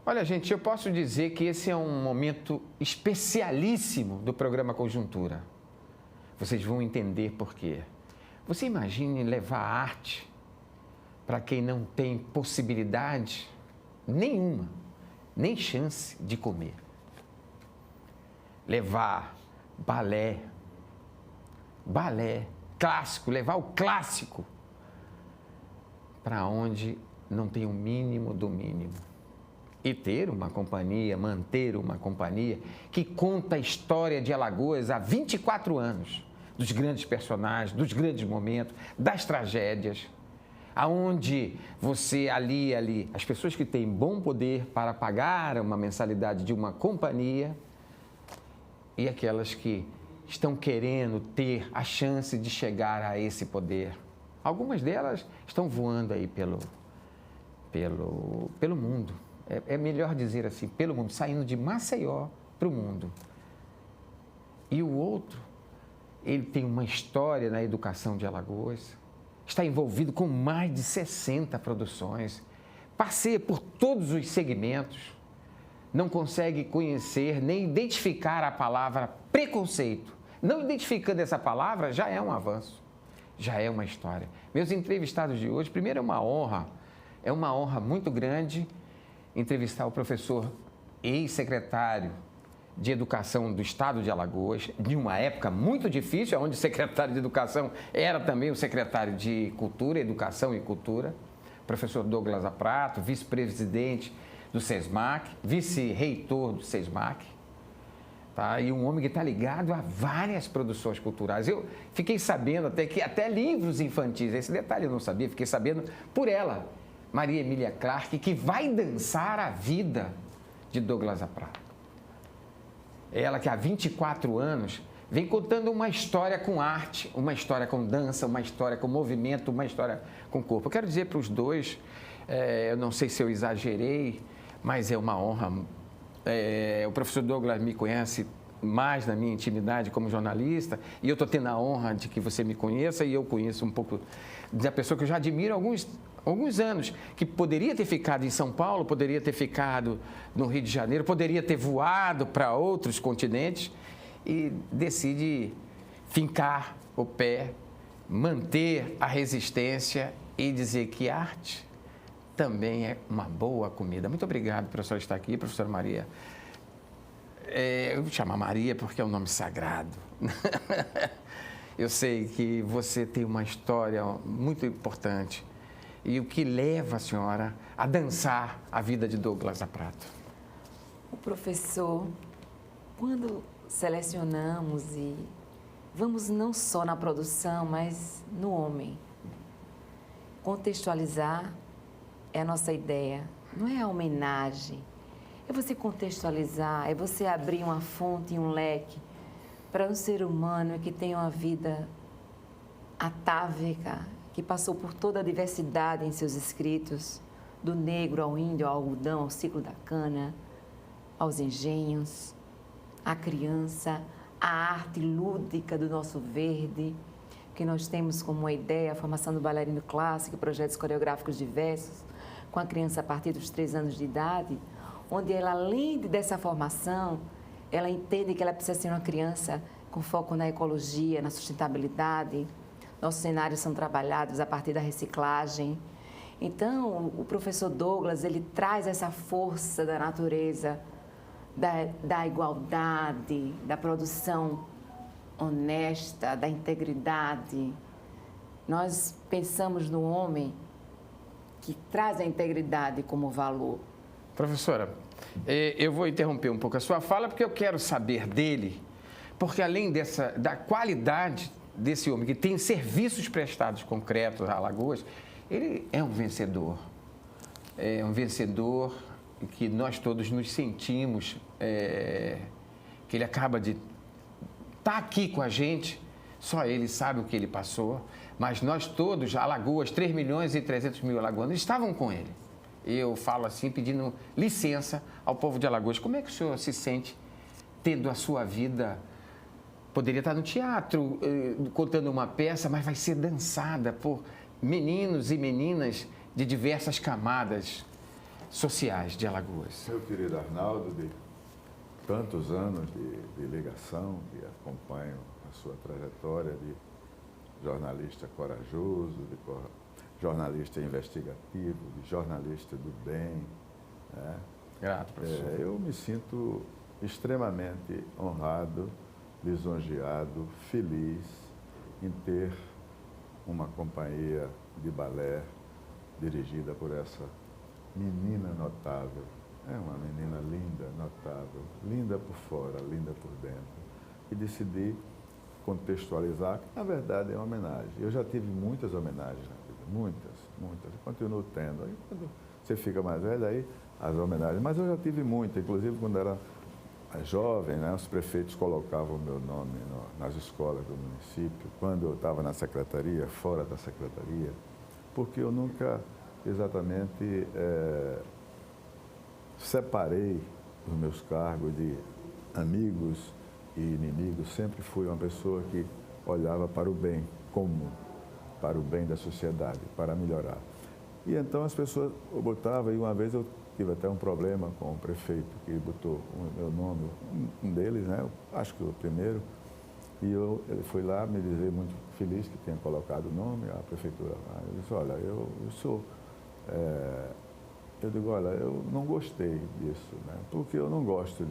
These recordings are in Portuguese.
Olha, gente, eu posso dizer que esse é um momento especialíssimo do programa Conjuntura. Vocês vão entender por quê. Você imagine levar arte para quem não tem possibilidade nenhuma, nem chance de comer. Levar balé clássico, levar o clássico para onde não tem o mínimo do mínimo. E ter uma companhia, manter uma companhia que conta a história de Alagoas há 24 anos, dos grandes personagens, dos grandes momentos, das tragédias, aonde você ali, as pessoas que têm bom poder para pagar uma mensalidade de uma companhia e aquelas que estão querendo ter a chance de chegar a esse poder. Algumas delas estão voando aí pelo mundo. É melhor dizer assim, pelo mundo, saindo de Maceió para o mundo. E o outro, ele tem uma história na educação de Alagoas, está envolvido com mais de 60 produções, passeia por todos os segmentos, não consegue conhecer nem identificar a palavra preconceito. Não identificando essa palavra já é um avanço, já é uma história. Meus entrevistados de hoje, primeiro é uma honra muito grande entrevistar o professor ex-secretário de Educação do Estado de Alagoas, de uma época muito difícil, onde o secretário de Educação era também o secretário de Cultura, Educação e Cultura, professor Douglas Aprato, vice-presidente do SESMAC, vice-reitor do SESMAC, tá? E um homem que está ligado a várias produções culturais. Eu fiquei sabendo até livros infantis, esse detalhe eu não sabia, fiquei sabendo por ela, Maria Emília Clarke, que vai dançar a vida de Douglas Aprato. Ela que há 24 anos vem contando uma história com arte, uma história com dança, uma história com movimento, uma história com corpo. Eu quero dizer para os dois, eu não sei se eu exagerei, mas é uma honra. O professor Douglas me conhece mais na minha intimidade como jornalista e eu estou tendo a honra de que você me conheça e eu conheço um pouco da pessoa que eu já admiro há alguns anos, que poderia ter ficado em São Paulo, poderia ter ficado no Rio de Janeiro, poderia ter voado para outros continentes e decide fincar o pé, manter a resistência e dizer que arte também é uma boa comida. Muito obrigado, professora, estar aqui, professora Maria. Eu vou chamar Maria porque é um nome sagrado. Eu sei que você tem uma história muito importante e o que leva a senhora a dançar a vida de Douglas Aprato. O professor, quando selecionamos e vamos não só na produção, mas no homem, contextualizar é a nossa ideia, não é a homenagem. É você contextualizar, é você abrir uma fonte e um leque para um ser humano que tem uma vida atávica, que passou por toda a diversidade em seus escritos, do negro ao índio, ao algodão, ao ciclo da cana, aos engenhos, à criança, à arte lúdica do nosso verde, que nós temos como uma ideia a formação do bailarino clássico, projetos coreográficos diversos, com a criança a partir dos 3 anos de idade, onde ela, além dessa formação, ela entende que ela precisa ser uma criança com foco na ecologia, na sustentabilidade. Nossos cenários são trabalhados a partir da reciclagem. Então, o professor Douglas, ele traz essa força da natureza, da igualdade, da produção honesta, da integridade. Nós pensamos no homem que traz a integridade como valor. Professora, eu vou interromper um pouco a sua fala porque eu quero saber dele, porque além da qualidade desse homem que tem serviços prestados concretos a Alagoas, ele é um vencedor. É um vencedor que nós todos nos sentimos, que ele acaba de estar aqui com a gente, só ele sabe o que ele passou, mas nós todos, Alagoas, 3.300.000 alagoanos, estavam com ele. Eu falo assim, pedindo licença ao povo de Alagoas. Como é que o senhor se sente tendo a sua vida? Poderia estar no teatro, contando uma peça, mas vai ser dançada por meninos e meninas de diversas camadas. sociais de Alagoas. Meu querido Arnaldo, de tantos anos de ligação, que acompanho a sua trajetória de jornalista corajoso, jornalista investigativo, de jornalista do bem. Né? Grato, professor. Eu me sinto extremamente honrado, lisonjeado, feliz em ter uma companhia de balé dirigida por essa menina notável. É uma menina linda, notável, linda por fora, linda por dentro. E decidi contextualizar, que na verdade é uma homenagem. Eu já tive muitas homenagens na vida, muitas, e continuo tendo. Aí quando você fica mais velho, aí as homenagens, mas eu já tive muitas, inclusive quando era jovem, né, os prefeitos colocavam o meu nome nas escolas do município, quando eu estava na secretaria, fora da secretaria, porque eu nunca exatamente separei os meus cargos de amigos e inimigos. Sempre fui uma pessoa que olhava para o bem comum, para o bem da sociedade, para melhorar. E então as pessoas botavam, e uma vez eu tive até um problema com o prefeito que botou o meu nome, um deles, né? Acho que o primeiro, e ele foi lá me dizer muito feliz que tinha colocado o nome, a prefeitura. Eu disse, olha, eu sou... eu digo, olha, eu não gostei disso, né? Porque eu não gosto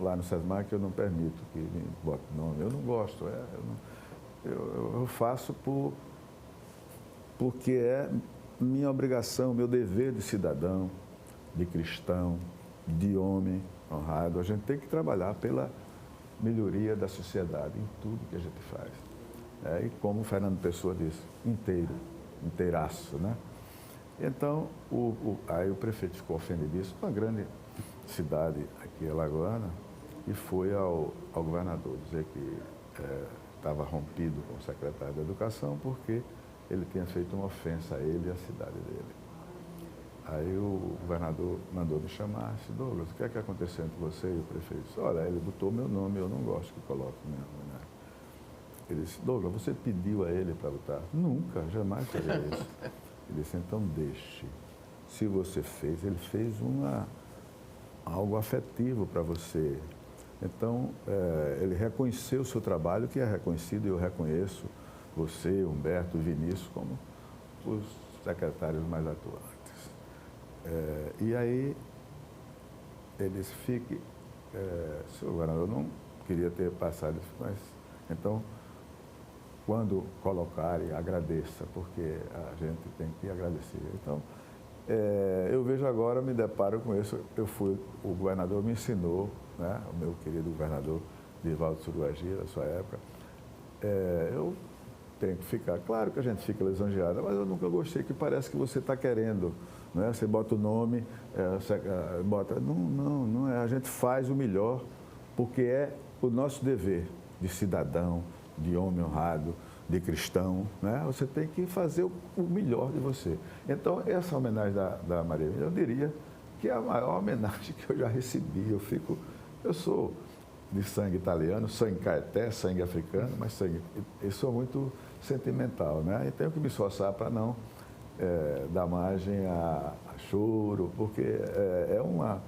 lá no SESMAC eu não permito que me bote nome, eu não gosto, eu faço porque é minha obrigação, meu dever de cidadão, de cristão, de homem honrado. A gente tem que trabalhar pela melhoria da sociedade em tudo que a gente faz. E como o Fernando Pessoa disse, inteiraço, né? Então, aí o prefeito ficou ofendidíssimo, uma grande cidade aqui, alagoana, e foi ao governador dizer que estava rompido com o secretário da Educação porque ele tinha feito uma ofensa a ele e à cidade dele. Aí o governador mandou me chamar, disse, Douglas, o que é que aconteceu entre você e o prefeito? Disse, olha, ele botou meu nome, eu não gosto que coloque meu nome, né? Ele disse, Douglas, você pediu a ele para botar? Nunca, jamais faria isso. Ele disse, então deixe. Se você fez, ele fez algo afetivo para você. Então, ele reconheceu o seu trabalho, que é reconhecido, e eu reconheço você, Humberto, Vinícius, como os secretários mais atuantes. E aí, ele disse, senhor governador, eu não queria ter passado isso, mas, então, quando colocarem, agradeça, porque a gente tem que agradecer. Então, eu vejo agora, me deparo com isso, o governador me ensinou, né, o meu querido governador Divaldo Suruagi, da sua época, eu tenho que ficar, claro que a gente fica lisonjeado, mas eu nunca gostei que parece que você está querendo, né? Você bota o nome, não é, a gente faz o melhor, porque é o nosso dever de cidadão, de homem honrado, de cristão, né? Você tem que fazer o melhor de você. Então, essa homenagem da Maria Emília, eu diria que é a maior homenagem que eu já recebi. Eu sou de sangue italiano, sangue caeté, sangue africano, mas eu sou muito sentimental, né? E tenho que me esforçar para não dar margem a choro, porque é uma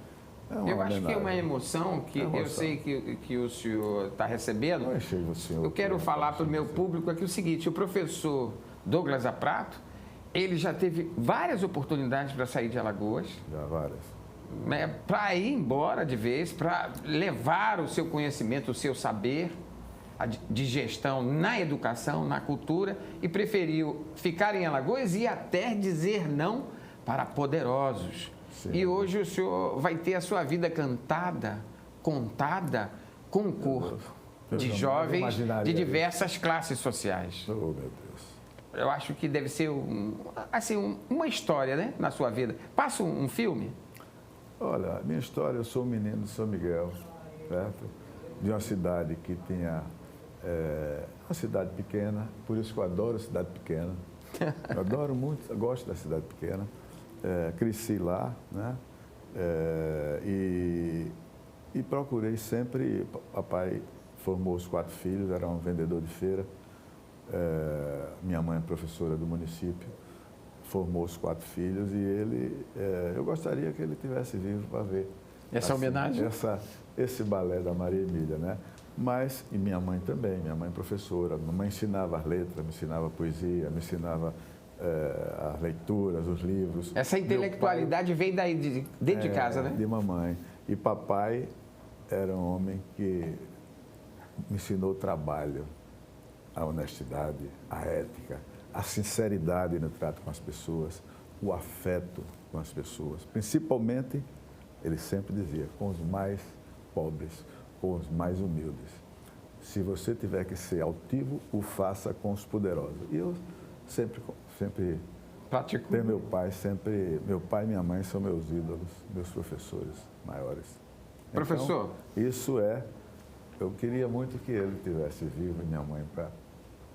eu acho que é uma emoção que eu sei que o senhor está recebendo. Eu quero falar para o meu público aqui o seguinte, o professor Douglas Aprato, ele já teve várias oportunidades para sair de Alagoas. Já várias. Né, para ir embora de vez, para levar o seu conhecimento, o seu saber de gestão na educação, na cultura, e preferiu ficar em Alagoas e até dizer não para poderosos. Sim. E hoje o senhor vai ter a sua vida contada com corpo de jovens de diversas classes sociais. Oh, meu Deus. Eu acho que deve ser uma história, né, na sua vida. Passa um filme? Olha, minha história, eu sou um menino de São Miguel, certo? De uma cidade que tinha... uma cidade pequena, por isso que eu adoro cidade pequena. Eu adoro muito, eu gosto da cidade pequena. Cresci lá, né? E procurei sempre... Papai formou os 4 filhos, era um vendedor de feira. Minha mãe é professora do município. formou os 4 filhos e ele, eu gostaria que ele estivesse vivo para ver essa homenagem, esse balé da Maria Emília, né? Mas, e minha mãe também, minha mãe professora, minha mãe ensinava as letras, me ensinava poesia, me ensinava as leituras, os livros. Essa intelectualidade veio daí, dentro de casa, né? De mamãe. E papai era um homem que me ensinou o trabalho, a honestidade, a ética, a sinceridade no trato com as pessoas, o afeto com as pessoas. Principalmente, ele sempre dizia, com os mais pobres, com os mais humildes. Se você tiver que ser altivo, o faça com os poderosos. E eu sempre pratico. Meu pai e minha mãe são meus ídolos, meus professores maiores. Professor? Então, eu queria muito que ele tivesse vivo e minha mãe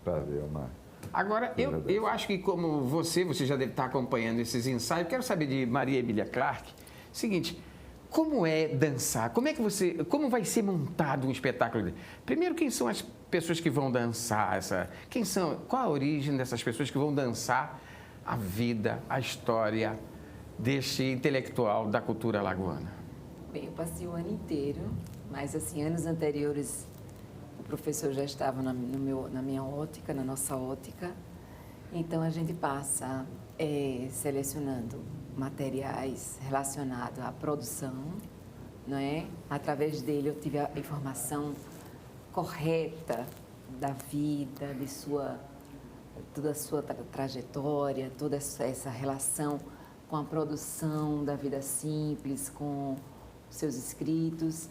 para ver uma... Agora, eu acho que como você já deve estar acompanhando esses ensaios, quero saber de Maria Emília Clarke, seguinte, como é dançar? Como vai ser montado um espetáculo? Primeiro, quem são as pessoas que vão dançar? Qual a origem dessas pessoas que vão dançar a vida, a história deste intelectual da cultura alagoana? Bem, eu passei o ano inteiro, mas assim, anos anteriores o professor já estava na minha ótica, na nossa ótica. Então a gente passa selecionando materiais relacionados à produção, não é? Através dele eu tive a informação correta da vida, toda a sua trajetória, toda essa relação com a produção da vida simples, com seus escritos.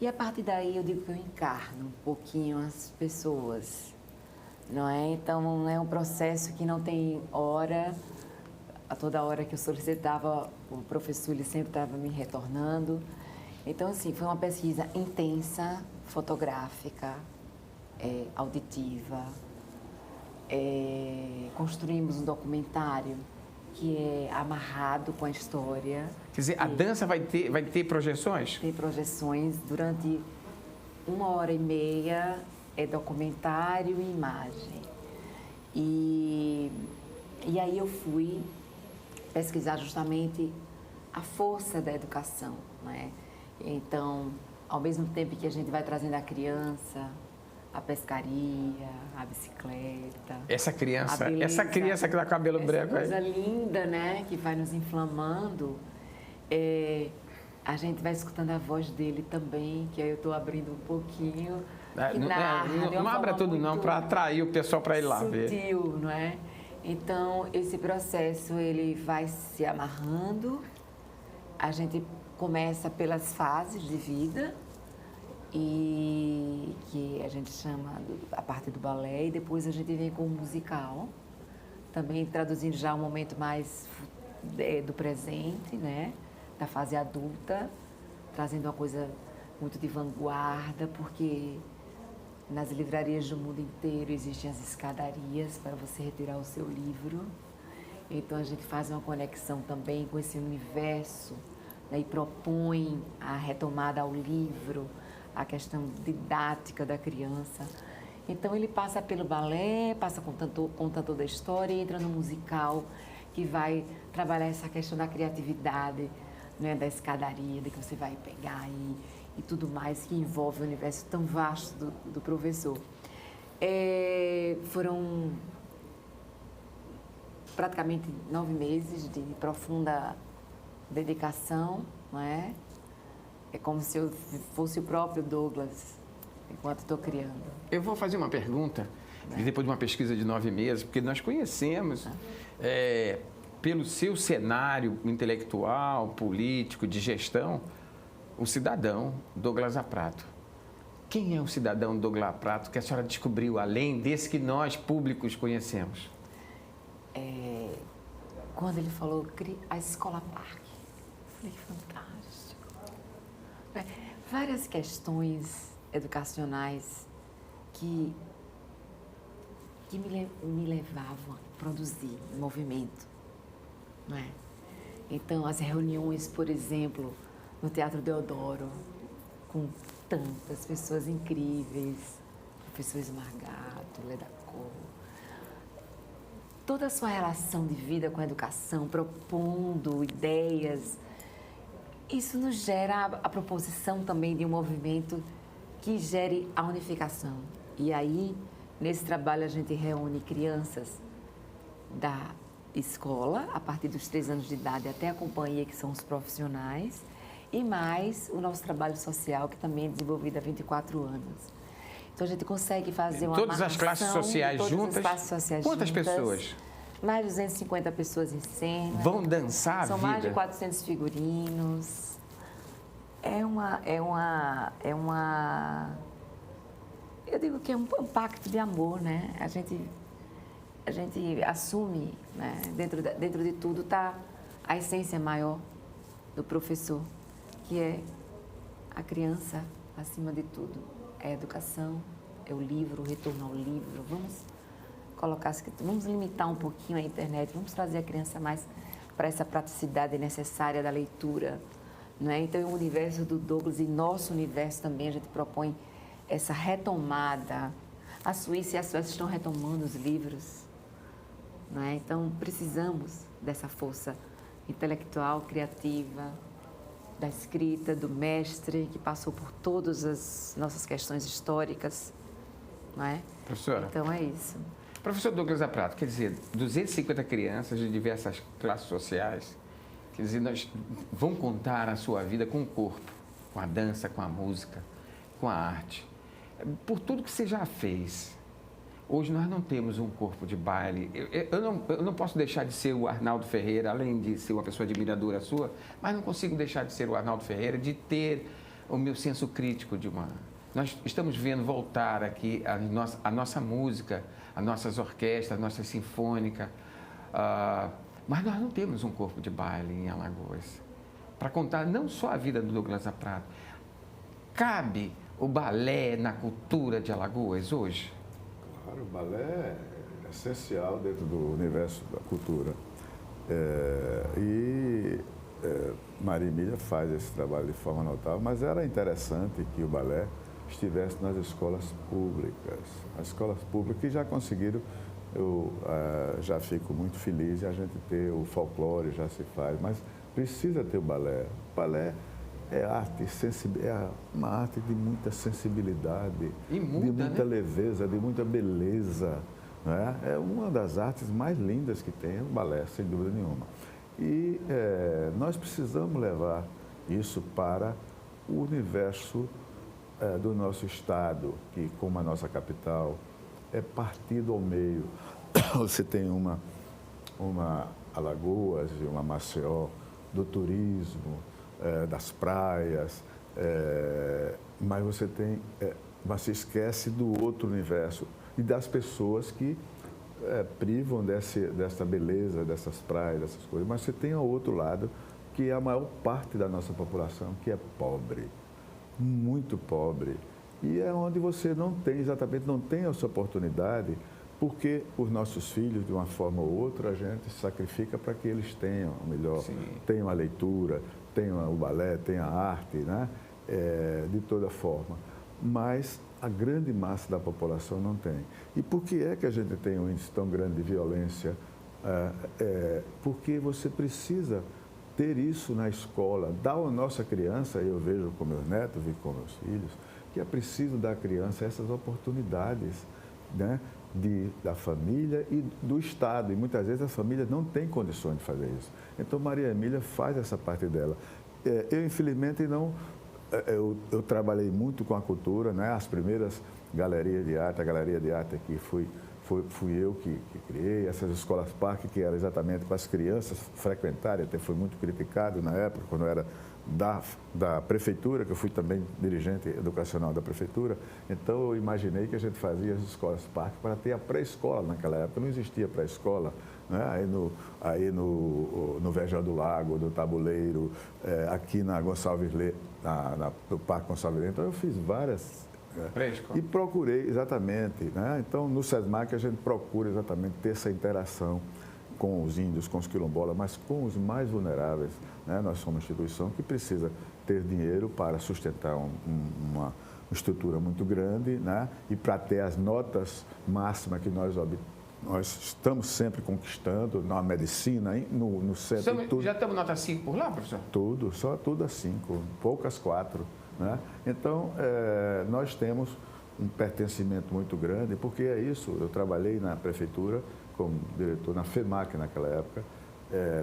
E a partir daí eu digo que eu encarno um pouquinho as pessoas, não é? Então é um processo que não tem hora. A toda hora que eu solicitava, o professor ele sempre estava me retornando. Então, assim, foi uma pesquisa intensa, fotográfica, auditiva. Construímos um documentário que é amarrado com a história. Quer dizer, a dança vai ter projeções? Tem projeções durante 1h30, é documentário e imagem. E aí eu fui pesquisar justamente a força da educação, né? Então, ao mesmo tempo que a gente vai trazendo a criança, a pescaria, a bicicleta. Essa criança que dá cabelo branco aí. Coisa linda, né? Que vai nos inflamando. A gente vai escutando a voz dele também, que aí eu estou abrindo um pouquinho. Não abra tudo não, para atrair o pessoal para ir lá ver. Sutil, não é? Então, esse processo, ele vai se amarrando. A gente começa pelas fases de vida, e que a gente chama a parte do balé, e depois a gente vem com o musical, também traduzindo já um momento mais do presente, né? Da fase adulta, trazendo uma coisa muito de vanguarda, porque nas livrarias do mundo inteiro existem as escadarias para você retirar o seu livro. Então a gente faz uma conexão também com esse universo, né, e propõe a retomada ao livro, a questão didática da criança. Então ele passa pelo balé, passa conta toda a história e entra no musical, que vai trabalhar essa questão da criatividade, né, da escadaria, de que você vai pegar e tudo mais que envolve o universo tão vasto do professor. Foram praticamente 9 meses de profunda dedicação, não é? É como se eu fosse o próprio Douglas, enquanto estou criando. Eu vou fazer uma pergunta, depois de uma pesquisa de 9 meses, porque nós conhecemos, pelo seu cenário intelectual, político, de gestão, o cidadão Douglas Aprato. Quem é o cidadão Douglas Aprato que a senhora descobriu, além desse que nós, públicos, conhecemos? Quando ele falou a Escola Parque, eu falei, fantástico. Várias questões educacionais que me levavam a produzir movimento, não é? Então, as reuniões, por exemplo, no Teatro Deodoro, com tantas pessoas incríveis, professor Esmargato, Leda Cor, toda a sua relação de vida com a educação, propondo ideias, isso nos gera a proposição também de um movimento que gere a unificação. E aí, nesse trabalho, a gente reúne crianças da escola, a partir dos 3 anos de idade, até a companhia, que são os profissionais, e mais o nosso trabalho social, que também é desenvolvido há 24 anos. Então, a gente consegue fazer uma todas as classes sociais todas juntas? As classes sociais Quantas juntas, pessoas? Mais de 250 pessoas em cena. Vão dançar a São vida? mais de 400 figurinos. Eu digo que é um pacto de amor, né? A gente assume, né? Dentro de tudo está a essência maior do professor, que é a criança acima de tudo. É a educação, é o livro, o retorno ao livro. Vamos limitar um pouquinho a internet, vamos trazer a criança mais para essa praticidade necessária da leitura, não é? Então, o universo do Douglas e nosso universo também, a gente propõe essa retomada. A Suíça e a Suécia estão retomando os livros, não é? Então, precisamos dessa força intelectual, criativa, da escrita, do mestre, que passou por todas as nossas questões históricas, não é? Professora. Então, é isso. Professor Douglas Zaprato, quer dizer, 250 crianças de diversas classes sociais, quer dizer, vão contar a sua vida com o corpo, com a dança, com a música, com a arte. Por tudo que você já fez, hoje nós não temos um corpo de baile. Eu não posso deixar de ser o Arnaldo Ferreira, além de ser uma pessoa admiradora sua, mas não consigo deixar de ser o Arnaldo Ferreira, de ter o meu senso crítico de uma... Nós estamos vendo voltar aqui a nossa música, as nossas orquestras, a nossa sinfônica, mas nós não temos um corpo de baile em Alagoas para contar não só a vida do Douglas Zaprato. Cabe o balé na cultura de Alagoas hoje? Claro, o balé é essencial dentro do universo da cultura. Maria Emília faz esse trabalho de forma notável, mas era interessante que o balé estivesse nas escolas públicas. As escolas públicas que já conseguiram, eu já fico muito feliz de a gente ter o folclore, já se faz, mas precisa ter o balé. O balé é arte, é uma arte de muita sensibilidade, de muita leveza, de muita beleza. Né? É uma das artes mais lindas que tem, o balé, sem dúvida nenhuma. E nós precisamos levar isso para o universo do nosso estado, que, como a nossa capital, é partido ao meio. Você tem uma Alagoas e uma Maceió do turismo, das praias, mas mas se esquece do outro universo e das pessoas que privam dessa beleza, dessas praias, dessas coisas. Mas você tem ao outro lado, que é a maior parte da nossa população, que é pobre, muito pobre. E é onde você não tem essa oportunidade, porque os nossos filhos, de uma forma ou outra, a gente sacrifica para que eles tenham o melhor, tenham a leitura, tenham o balé, tenham a arte, né? De toda forma. Mas a grande massa da população não tem. E por que é que a gente tem um índice tão grande de violência? Porque você precisa ter isso na escola, dar à nossa criança, eu vejo com meus netos e com meus filhos, que é preciso dar à criança essas oportunidades, né? Da família e do Estado. E muitas vezes a família não tem condições de fazer isso. Então, Maria Emília faz essa parte dela. Eu, infelizmente, não... Eu trabalhei muito com a cultura, né? As primeiras galerias de arte, a galeria de arte aqui fui eu que criei, essas escolas parque, que eram exatamente para as crianças frequentarem, até foi muito criticado na época, quando eu era da prefeitura, que eu fui também dirigente educacional da prefeitura. Então, eu imaginei que a gente fazia as escolas parque para ter a pré-escola. Naquela época não existia pré-escola, né? Aí no Vejão do Lago, no Tabuleiro, aqui na Gonçalves Lê, no Parque Gonçalves Lê. Então, eu fiz várias... E procurei, exatamente, né? Então, no SESMAC a gente procura exatamente ter essa interação com os índios, com os quilombolas, mas com os mais vulneráveis, né? Nós somos uma instituição que precisa ter dinheiro para sustentar uma estrutura muito grande, né? E para ter as notas máximas que nós Nós estamos sempre conquistando na medicina, no centro. Tudo. Já estamos nota 5 por lá, professor? Tudo, só tudo a 5, poucas 4. Né? Então, nós temos um pertencimento muito grande, porque é isso. Eu trabalhei na prefeitura como diretor, na FEMAC naquela época,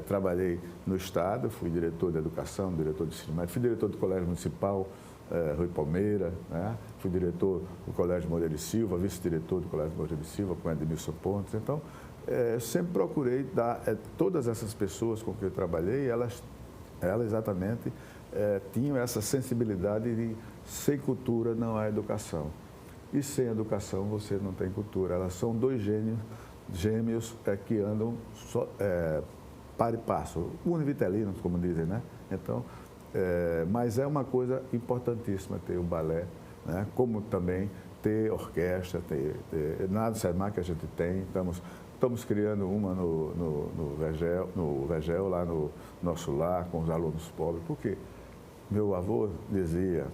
trabalhei no Estado, fui diretor de educação, diretor de ensino médio, fui diretor do Colégio Municipal Rui Palmeira, né? Fui diretor do Colégio Moreira de Silva, vice-diretor do Colégio Moreira de Silva, com Edmilson Pontes. Então, sempre procurei dar, todas essas pessoas com quem eu trabalhei, elas exatamente tinham essa sensibilidade de sem cultura não há educação. E sem educação você não tem cultura. Elas são dois gêmeos que andam par e passo, univitelinos, como dizem, né? Então, mas é uma coisa importantíssima ter o balé, né? Como também ter orquestra, na SEMAC que a gente tem, estamos criando uma no Vegel, lá no nosso lar, com os alunos pobres, porque meu avô dizia,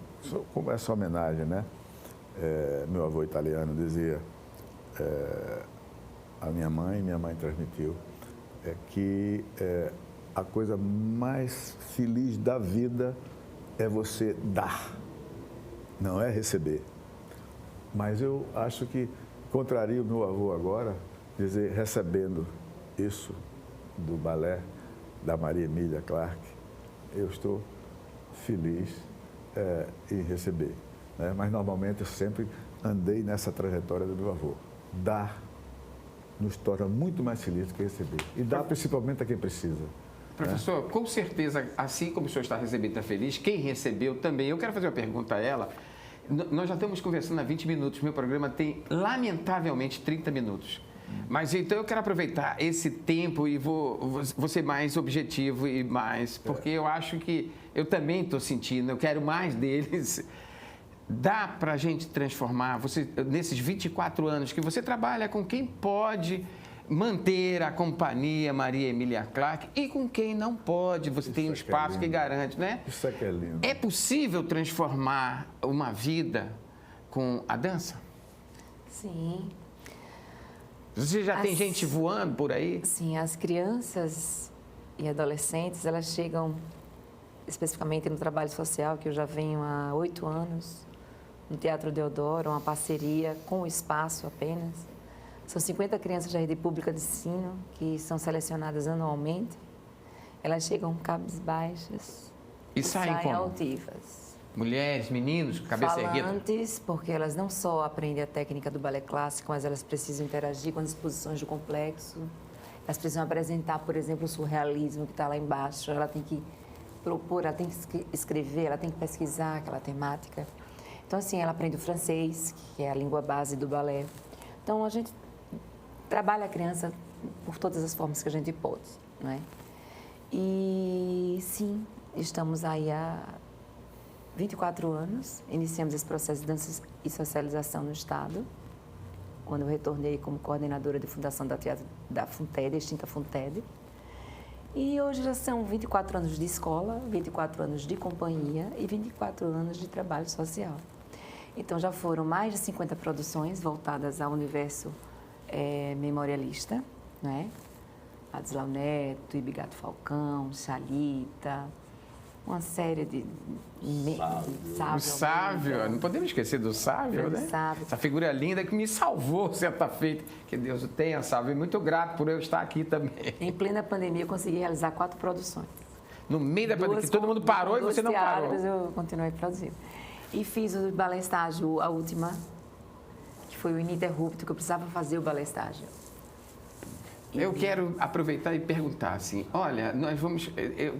como essa homenagem, né? Meu avô italiano dizia, a minha mãe transmitiu, que a coisa mais feliz da vida é você dar, não é receber. Mas eu acho que contraria o meu avô agora, dizer, recebendo isso do balé da Maria Emília Clarke, eu estou feliz em receber. Né? Mas normalmente eu sempre andei nessa trajetória do meu avô. Dar nos torna muito mais felizes que receber. E dar principalmente a quem precisa. Professor, com certeza, assim como o senhor está recebendo, está feliz, quem recebeu também. Eu quero fazer uma pergunta a ela. Nós já estamos conversando há 20 minutos, meu programa tem, lamentavelmente, 30 minutos. Mas então eu quero aproveitar esse tempo e vou ser mais objetivo e mais, porque eu acho que eu também estou sentindo, eu quero mais deles. Dá para a gente transformar, nesses 24 anos que você trabalha com quem pode manter a companhia Maria Emília Clarke e com quem não pode, você tem um espaço que garante, né? Isso é que é lindo. É possível transformar uma vida com a dança? Sim. Você já tem gente voando por aí? Sim, as crianças e adolescentes, elas chegam especificamente no trabalho social, que eu já venho há 8 anos, no Teatro Deodoro, uma parceria com o espaço apenas. São 50 crianças da rede pública de ensino que são selecionadas anualmente. Elas chegam cabisbaixas e saem altivas. Mulheres, meninos, cabeça erguida? Falantes, porque elas não só aprendem a técnica do balé clássico, mas elas precisam interagir com as exposições do complexo. Elas precisam apresentar, por exemplo, o surrealismo que está lá embaixo. Ela tem que propor, ela tem que escrever, ela tem que pesquisar aquela temática. Então, assim, ela aprende o francês, que é a língua base do balé. Então, a gente trabalha a criança por todas as formas que a gente pode, não é? E, sim, estamos aí há 24 anos, iniciamos esse processo de dança e socialização no Estado, quando eu retornei como coordenadora de fundação da Teatro da FUNTED, extinta FUNTED. E hoje já são 24 anos de escola, 24 anos de companhia e 24 anos de trabalho social. Então, já foram mais de 50 produções voltadas ao universo memorialista, né? Adislau Neto, Ibigato Falcão, Xalita, uma série de... O Sávio, não podemos esquecer do Sávio, né? Sávio. Essa figura linda que me salvou, certa feita. Que Deus o tenha, Sávio. E muito grato por eu estar aqui também. Em plena pandemia, eu consegui realizar 4 produções. No meio da pandemia, que todo mundo parou e você não parou. Eu continuei produzindo. E fiz o balé estágio, a última, que foi o ininterrupto, que eu precisava fazer o balé estágio. Eu quero aproveitar e perguntar assim, olha, nós vamos,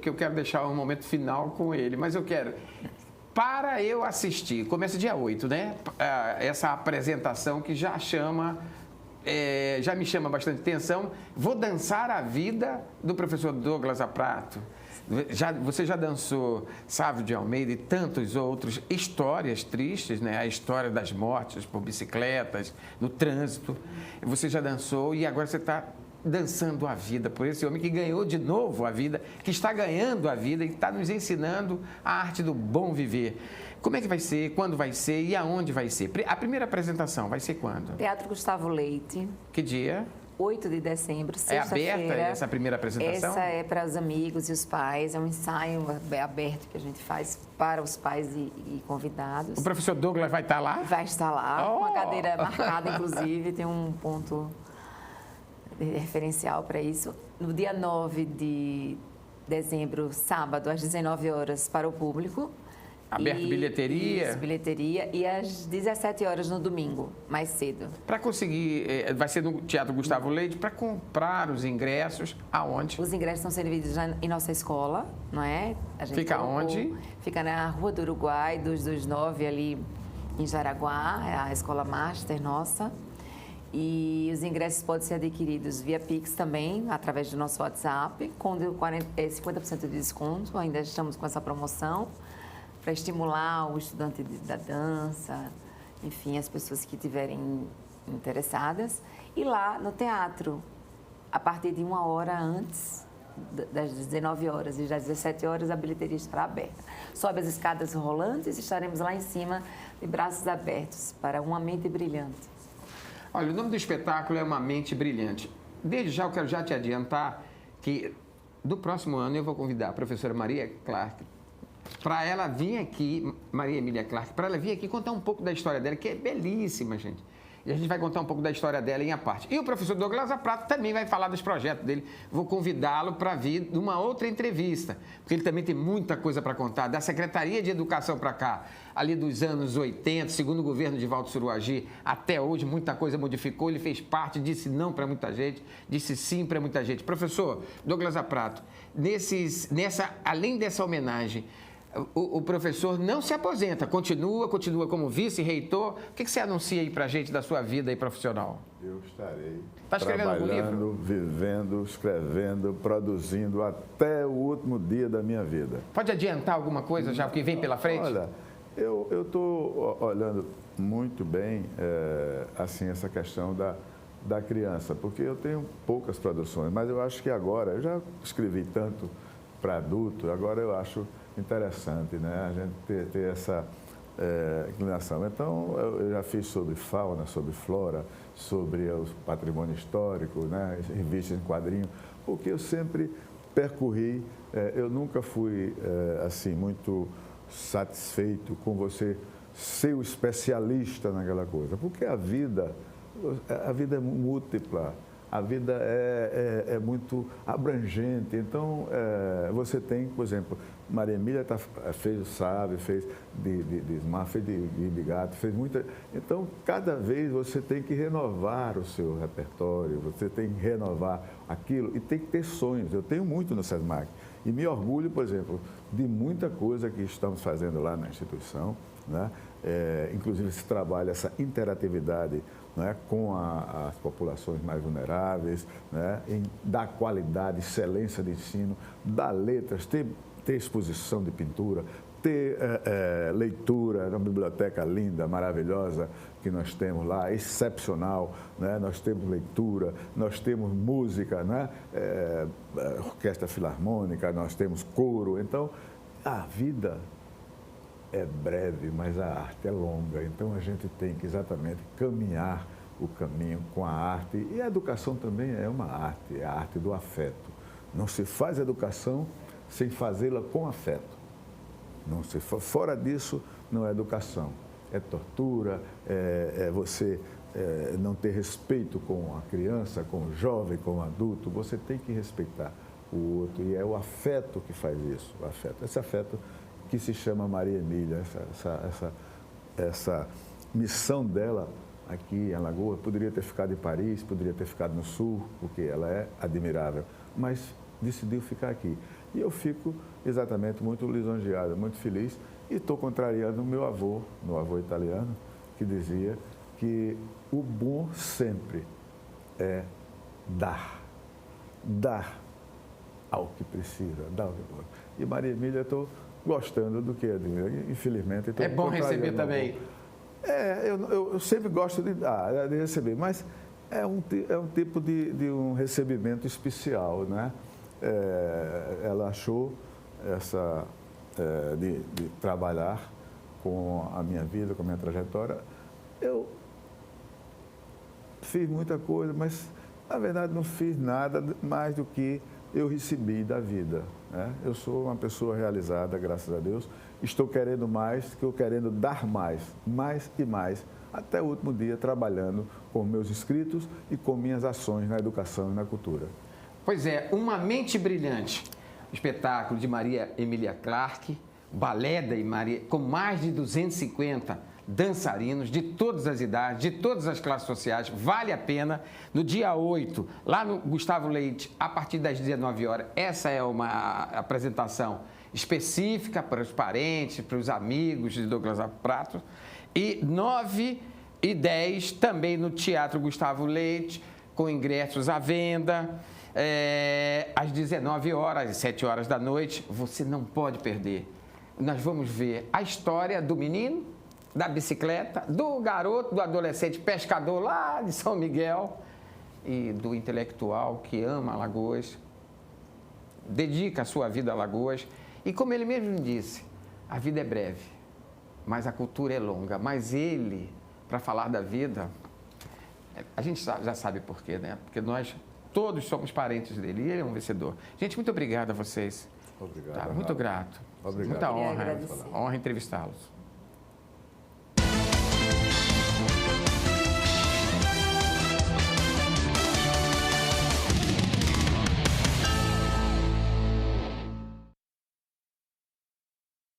que eu quero deixar um momento final com ele, mas eu quero, para eu assistir, começa dia 8, né? Essa apresentação que já me chama bastante atenção, Vou Dançar a Vida, do professor Douglas Aprato. Você já dançou Sávio de Almeida e tantos outros, histórias tristes, né? A história das mortes por bicicletas, no trânsito. Você já dançou e agora você está dançando a vida por esse homem que ganhou de novo a vida, que está ganhando a vida e está nos ensinando a arte do bom viver. Como é que vai ser, quando vai ser e aonde vai ser? A primeira apresentação vai ser quando? Teatro Gustavo Leite. Que dia? 8 de dezembro, É sexta-feira. aberta essa primeira apresentação? Essa é para os amigos e os pais, é um ensaio aberto que a gente faz para os pais e convidados. O professor Douglas vai estar lá? Vai estar lá, com a cadeira marcada, inclusive, tem um ponto referencial para isso. No dia 9 de dezembro, sábado, às 19 horas, para o público. Aberto bilheteria? Isso, bilheteria. E às 17 horas no domingo, mais cedo. Para conseguir, vai ser no Teatro Gustavo Leite, para comprar os ingressos, aonde? Os ingressos são servidos já em nossa escola, não é? A gente Fica onde? Fica na Rua do Uruguai, 229, ali em Jaraguá, é a escola master nossa. E os ingressos podem ser adquiridos via Pix também, através do nosso WhatsApp, com 50% de desconto. Ainda estamos com essa promoção para estimular o estudante da dança, enfim, as pessoas que estiverem interessadas. E lá no teatro, a partir de 1 hora antes das 19 horas e das 17 horas, a bilheteria estará aberta. Sobe as escadas rolantes e estaremos lá em cima de braços abertos para uma mente brilhante. Olha, o nome do espetáculo é Uma Mente Brilhante. Desde já eu quero já te adiantar que do próximo ano eu vou convidar a professora Maria Clark para ela vir aqui, Maria Emília Clark, para ela vir aqui contar um pouco da história dela, que é belíssima, gente. E a gente vai contar um pouco da história dela em a parte. E o professor Douglas Prato também vai falar dos projetos dele. Vou convidá-lo para vir numa outra entrevista, porque ele também tem muita coisa para contar. Da Secretaria de Educação para cá, ali dos anos 80, segundo o governo de Valdo Suruagi, até hoje muita coisa modificou. Ele fez parte, disse não para muita gente, disse sim para muita gente. Professor Douglas Prato, além dessa homenagem, o professor não se aposenta, continua como vice-reitor. O que você anuncia aí para a gente da sua vida aí profissional? Eu estarei trabalhando, vivendo, escrevendo, produzindo até o último dia da minha vida. Pode adiantar alguma coisa já que vem pela frente? Olha, eu estou olhando muito bem assim, essa questão da criança, porque eu tenho poucas produções, mas eu acho que agora, eu já escrevi tanto para adulto, agora eu acho interessante, né? A gente ter essa inclinação. Então, eu já fiz sobre fauna, sobre flora, sobre o patrimônio histórico, né? Revistas em quadrinho, porque eu sempre percorri, eu nunca fui assim muito satisfeito com você ser o especialista naquela coisa, porque a vida é múltipla. A vida é muito abrangente. Então, você tem, por exemplo, Maria Emília fez o Sábio, fez de Smar, fez de Gato, fez muita... Então, cada vez você tem que renovar o seu repertório, você tem que renovar aquilo e tem que ter sonhos. Eu tenho muito no SESMAC e me orgulho, por exemplo, de muita coisa que estamos fazendo lá na instituição, né? Inclusive esse trabalho, essa interatividade, né, com as populações mais vulneráveis, né, dar qualidade, excelência de ensino, dar letras, ter exposição de pintura, ter leitura, uma biblioteca linda, maravilhosa que nós temos lá, excepcional, né? Nós temos leitura, nós temos música, né? Orquestra filarmônica, nós temos coro. Então, a vida é breve, mas a arte é longa. Então, a gente tem que exatamente caminhar o caminho com a arte. E a educação também é uma arte, é a arte do afeto. Não se faz educação sem fazê-la com afeto. Não se fora disso, não é educação. É tortura, é você não ter respeito com a criança, com o jovem, com o adulto. Você tem que respeitar o outro. E é o afeto que faz isso, o afeto. Esse afeto que se chama Maria Emília, essa missão dela aqui em Alagoas, poderia ter ficado em Paris, poderia ter ficado no Sul, porque ela é admirável, mas decidiu ficar aqui. E eu fico exatamente muito lisonjeado, muito feliz, e estou contrariando o meu avô italiano, que dizia que o bom sempre é dar ao que precisa, dar ao que pode. E Maria Emília, eu estou gostando do que admira, infelizmente. É bom receber também. Eu sempre gosto de dar, de receber, mas é um tipo de um recebimento especial, né? Ela achou de trabalhar com a minha vida, com a minha trajetória. Eu fiz muita coisa, mas Na verdade, não fiz nada mais do que eu recebi da vida, né? Eu sou uma pessoa realizada, graças a Deus. Estou querendo mais, estou querendo dar mais e mais, até o último dia trabalhando com meus inscritos e com minhas ações na educação e na cultura. Pois é, Uma Mente Brilhante, espetáculo de Maria Emília Clarke, balé da Maria, com mais de 250 dançarinos de todas as idades, de todas as classes sociais, vale a pena. No dia 8, lá no Gustavo Leite, a partir das 19 horas, essa é uma apresentação específica para os parentes, para os amigos de Douglas Prato. E 9 e 10, também no Teatro Gustavo Leite, com ingressos à venda, às 19 horas, às 7 horas da noite. Você não pode perder. Nós vamos ver a história do menino, da bicicleta, do garoto, do adolescente pescador lá de São Miguel e do intelectual que ama Alagoas, dedica a sua vida a Alagoas. E como ele mesmo disse, a vida é breve, mas a cultura é longa. Mas ele, para falar da vida, a gente já sabe por quê, né? Porque nós todos somos parentes dele e ele é um vencedor. Gente, muito obrigado a vocês. Obrigado. Tá, muito grato. Obrigado. Muita honra entrevistá-los.